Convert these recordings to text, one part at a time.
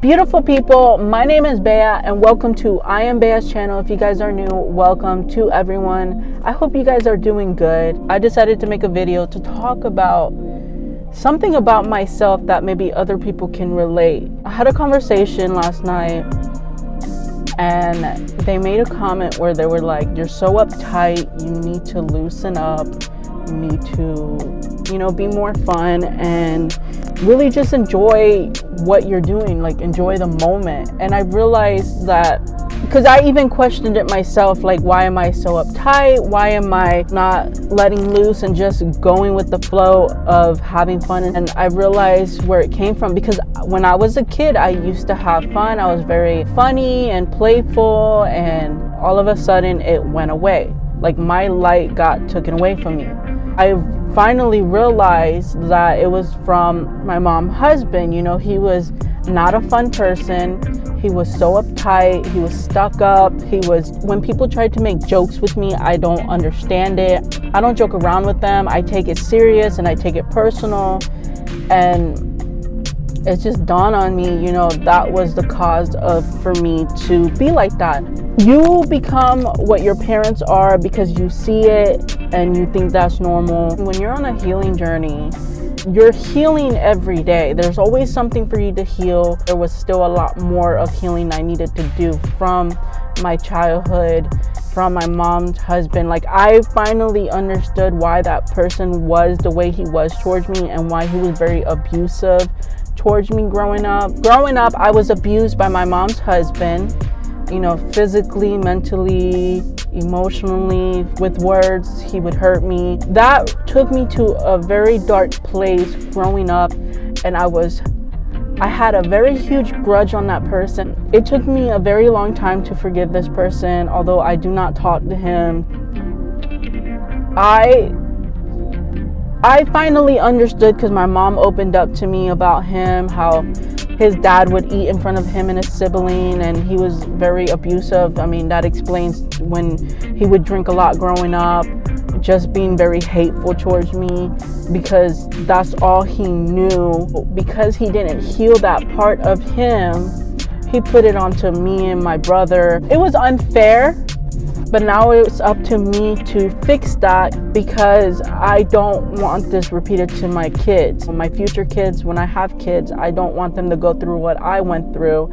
Beautiful people, my name is Bea and welcome to I Am Bea's channel. If you guys are new, welcome to everyone. I hope you guys are doing good. I decided to make a video to talk about something about myself that maybe other people can relate. I had a conversation last night and they made a comment where they were like, you're so uptight, you need to loosen up, you need to, be more fun and really just enjoy what you're doing, like enjoy the moment. And I realized that because I even questioned it myself, like, why am I so uptight? Why am I not letting loose and just going with the flow of having fun? And I realized where it came from, because when I was a kid, I used to have fun. I was very funny and playful, and all of a sudden it went away. Like my light got taken away from me. I finally realized that it was from my mom's husband. He was not a fun person. He was so uptight. He was stuck up. When people tried to make jokes with me, I don't understand it. I don't joke around with them. I take it serious and I take it personal. And it just dawned on me, that was the cause for me to be like that. You become what your parents are because you see it and you think that's normal. When you're on a healing journey, you're healing every day. There's always something for you to heal. There was still a lot more of healing I needed to do from my childhood, from my mom's husband. Like, I finally understood why that person was the way he was towards me and why he was very abusive towards me growing up. Growing up, I was abused by my mom's husband, physically, mentally, emotionally, with words. He would hurt me. That took me to a very dark place growing up, and I had a very huge grudge on that person. It took me a very long time to forgive this person, although I do not talk to him. I finally understood because my mom opened up to me about him, how his dad would eat in front of him and his sibling, and he was very abusive. I mean, that explains when he would drink a lot growing up, just being very hateful towards me, because that's all he knew. Because he didn't heal that part of him, he put it onto me and my brother. It was unfair. But now it's up to me to fix that, because I don't want this repeated to my kids. My future kids, when I have kids, I don't want them to go through what I went through.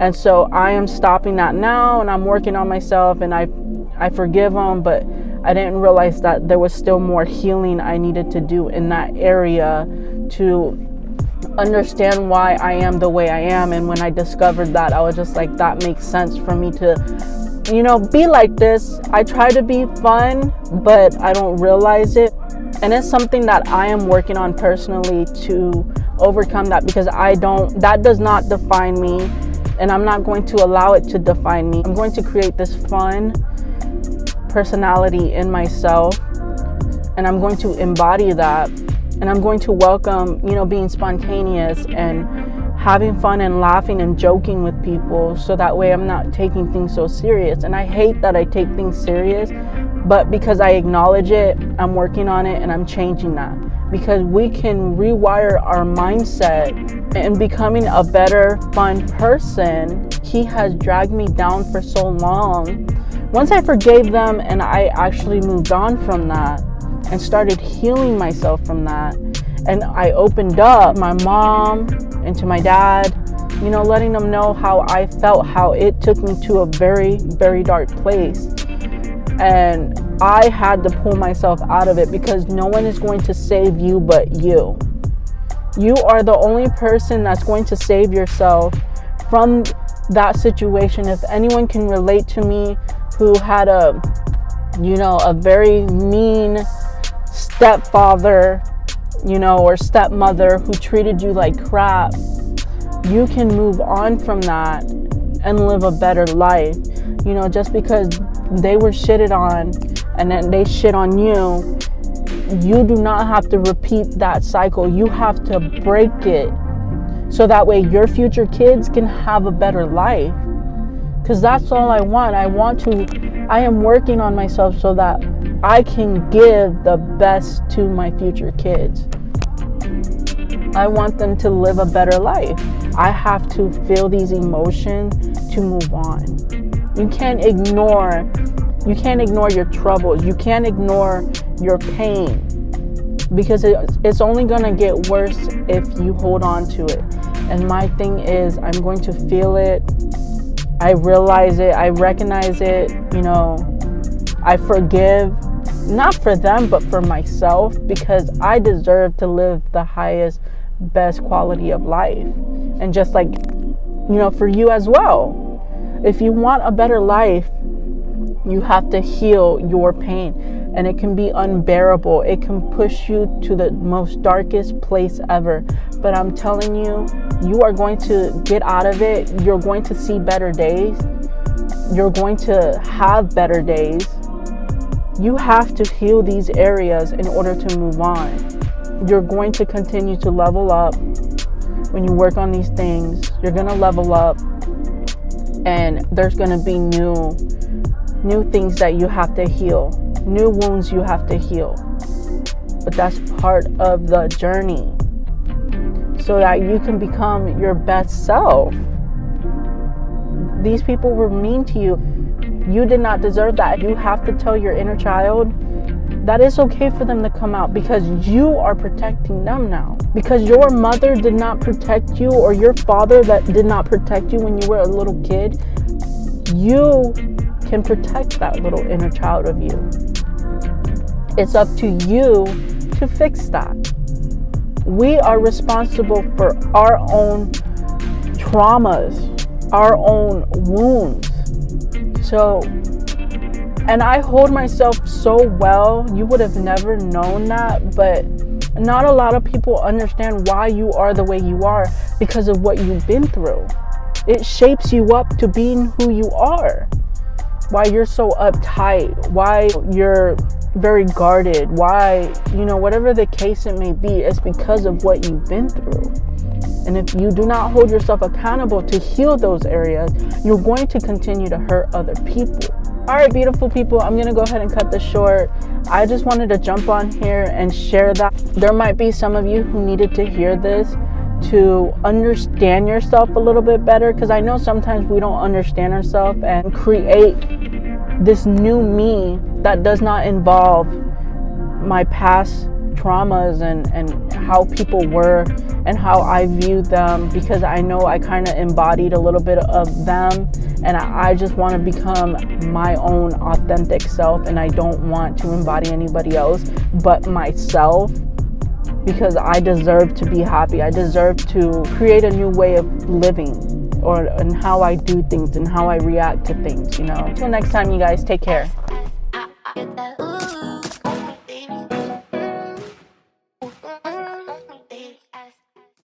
And so I am stopping that now, and I'm working on myself, and I forgive them, but I didn't realize that there was still more healing I needed to do in that area to understand why I am the way I am. And when I discovered that, I was just like, that makes sense for me to be like this. I try to be fun, but I don't realize it. And it's something that I am working on personally to overcome that, because that does not define me, and I'm not going to allow it to define me. I'm going to create this fun personality in myself, and I'm going to embody that, and I'm going to welcome, being spontaneous and having fun and laughing and joking with people, so that way I'm not taking things so serious. And I hate that I take things serious, but because I acknowledge it, I'm working on it and I'm changing that, because we can rewire our mindset and becoming a better, fun person. He has dragged me down for so long. Once I forgave them and I actually moved on from that and started healing myself from that, and I opened up my mom and to my dad, letting them know how I felt, how it took me to a very, very dark place. And I had to pull myself out of it, because no one is going to save you but you. You are the only person that's going to save yourself from that situation. If anyone can relate to me who had a very mean stepfather, or stepmother who treated you like crap, you can move on from that and live a better life. Just because they were shitted on and then they shit on you, you do not have to repeat that cycle. You have to break it, so that way your future kids can have a better life. Because that's all I want. I am working on myself so that I can give the best to my future kids. I want them to live a better life. I have to feel these emotions to move on. You can't ignore your troubles. You can't ignore your pain, because it's only going to get worse if you hold on to it. And my thing is, I'm going to feel it. I realize it. I recognize it. I forgive, not for them, but for myself, because I deserve to live the highest, best quality of life. And just like, for you as well. If you want a better life, you have to heal your pain. And it can be unbearable. It can push you to the most darkest place ever. But I'm telling you, you are going to get out of it. You're going to see better days. You're going to have better days. You have to heal these areas in order to move on. You're going to continue to level up. When you work on these things, you're going to level up. And there's going to be new things that you have to heal. New wounds you have to heal. But that's part of the journey, so that you can become your best self. These people were mean to you. You did not deserve that. You have to tell your inner child that it's okay for them to come out, because you are protecting them now. Because your mother did not protect you, or your father that did not protect you when you were a little kid. You can protect that little inner child of you. It's up to you to fix that. We are responsible for our own traumas, our own wounds. So, and I hold myself so well, you would have never known that, but not a lot of people understand why you are the way you are, because of what you've been through. It shapes you up to being who you are. Why you're so uptight, why you're very guarded, why, whatever the case it may be, it's because of what you've been through. And if you do not hold yourself accountable to heal those areas, you're going to continue to hurt other people. All right, beautiful people, I'm going to go ahead and cut this short. I just wanted to jump on here and share that. There might be some of you who needed to hear this to understand yourself a little bit better, because I know sometimes we don't understand ourselves and create this new me that does not involve my past traumas and how people were and how I viewed them, because I know I kind of embodied a little bit of them, and I just want to become my own authentic self, and I don't want to embody anybody else but myself, because I deserve to be happy. I deserve to create a new way of living, and how I do things and how I react to things, Until next time, you guys, take care.